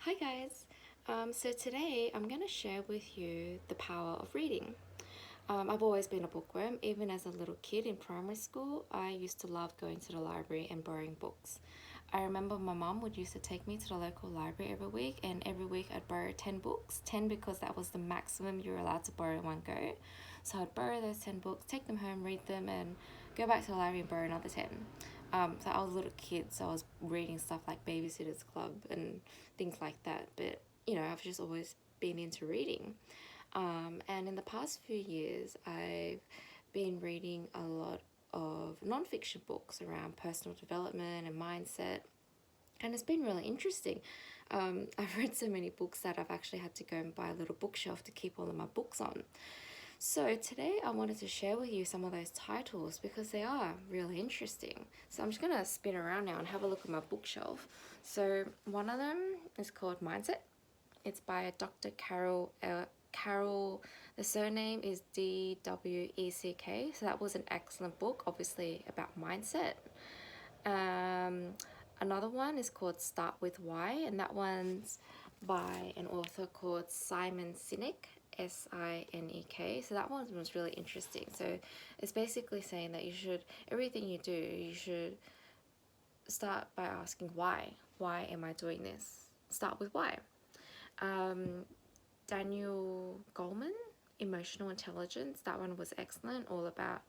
Hi guys. So today I'm going to share with you the power of reading. I've always been a bookworm. Even as a little kid in primary school, I used to love going to the library and borrowing books. I remember my mum would used to take me to the local library every week, and every week I'd borrow 10 books. 10 because that was the maximum you were allowed to borrow in one go. So I'd borrow those 10 books, take them home, read them, and go back to the library and borrow another 10. So I was a little kid, so I was reading stuff like Babysitter's Club and things like that. But I've just always been into reading. And in the past few years, I've been reading a lot of non-fiction books around personal development and mindset, and it's been really interesting. I've read so many books that I've actually had to go and buy a little bookshelf to keep all of my books on. So today I wanted to share with you some of those titles because they are really interesting. So I'm just going to spin around now and have a look at my bookshelf. So one of them is called Mindset. It's by Dr. Carol, the surname is Dweck. So that was an excellent book, obviously about mindset. Another one is called Start With Why, and that one's by an author called Simon Sinek, Sinek. So that one was really interesting. So it's basically saying that everything you do, you should start by asking why. Why am I doing this? Start with why. Daniel Goleman, Emotional Intelligence. That one was excellent, all about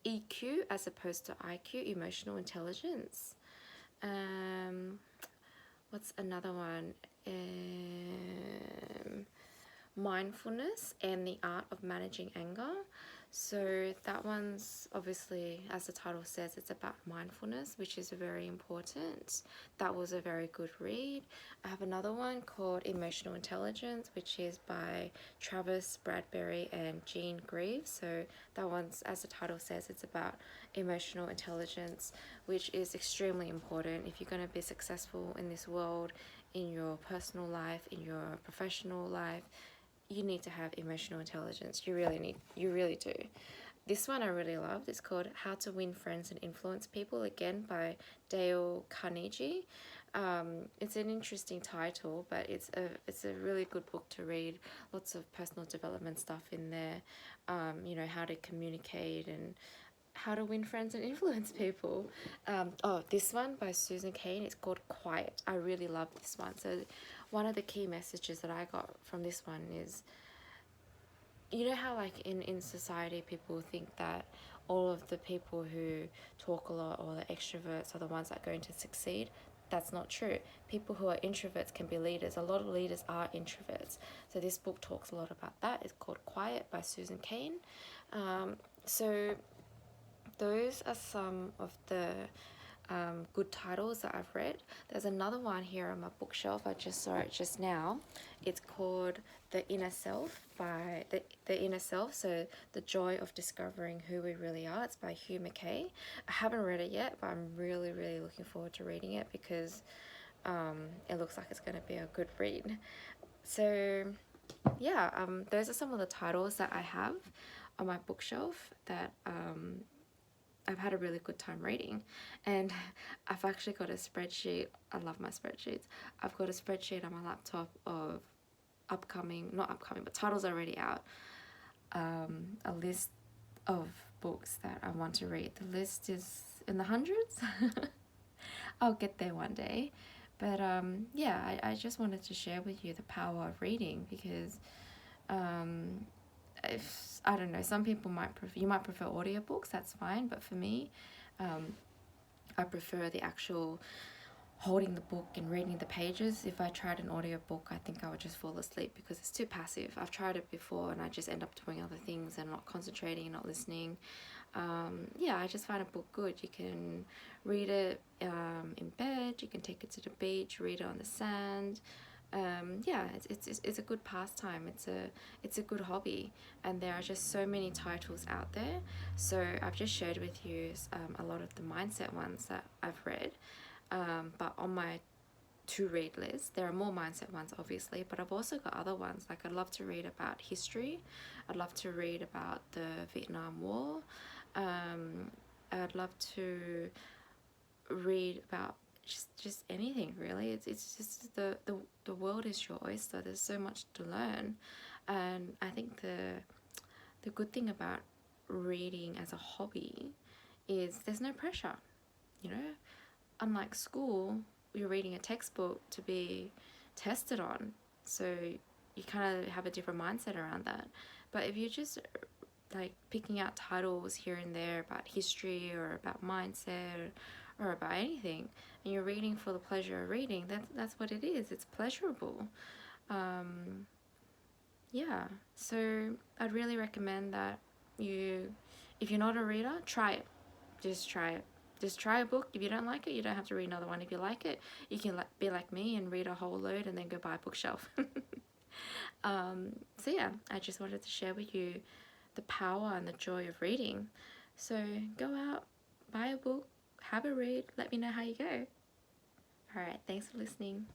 EQ as opposed to IQ, emotional intelligence. What's another one? Mindfulness and the Art of Managing Anger. So that one's obviously, as the title says, it's about mindfulness, which is very important. That was a very good read. I have another one called Emotional Intelligence, which is by Travis Bradberry and Jean Greaves. So that one's, as the title says, it's about emotional intelligence, which is extremely important if you're going to be successful in this world, in your personal life, in your professional life. You need to have emotional intelligence. You really do. This one I really loved. It's called How to Win Friends and Influence People, again by Dale Carnegie. It's an interesting title, but it's a really good book to read. Lots of personal development stuff in there. How to communicate and how to win friends and influence people. This one by Susan Cain, it's called Quiet. I really love this one. So one of the key messages that I got from this one is, how like in society people think that all of the people who talk a lot or the extroverts are the ones that are going to succeed. That's not true. People who are introverts can be leaders. A lot of leaders are introverts. So this book talks a lot about that. It's called Quiet by Susan Cain. So those are some of the good titles that I've read. There's another one here on my bookshelf. I just saw it just now. It's called The Inner Self by the Inner Self. So The Joy of Discovering Who We Really Are. It's by Hugh McKay. I haven't read it yet, but I'm really, really looking forward to reading it because it looks like it's going to be a good read. So yeah, those are some of the titles that I have on my bookshelf that I've had a really good time reading. And I've actually got a spreadsheet. I love my spreadsheets. I've got a spreadsheet on my laptop of not upcoming, but titles already out. A list of books that I want to read. The list is in the hundreds. I'll get there one day. But I just wanted to share with you the power of reading because if I don't know, some people might prefer audiobooks, that's fine, but for me, I prefer the actual holding the book and reading the pages. If I tried an audiobook, I think I would just fall asleep because it's too passive. I've tried it before and I just end up doing other things and not concentrating and not listening. I just find a book good. You can read it in bed, you can take it to the beach, read it on the sand. It's a good pastime. It's a good hobby, and there are just so many titles out there. So I've just shared with you a lot of the mindset ones that I've read, but on my to read list there are more mindset ones obviously, but I've also got other ones. Like I'd love to read about history. I'd love to read about the Vietnam War. I'd love to read about just anything really. It's just the world is your oyster. There's so much to learn, and I think the good thing about reading as a hobby is there's no pressure. You know, unlike school, you're reading a textbook to be tested on, so you kind of have a different mindset around that. But if you're just like picking out titles here and there about history or about mindset or about anything, and you're reading for the pleasure of reading, that's what it is. It's pleasurable. Yeah, so I'd really recommend that you, if you're not a reader, try it. Just try it. Just try a book. If you don't like it, you don't have to read another one. If you like it, you can be like me and read a whole load and then go buy a bookshelf. So yeah, I just wanted to share with you the power and the joy of reading. So go out, buy a book, have a read, let me know how you go. Alright, thanks for listening.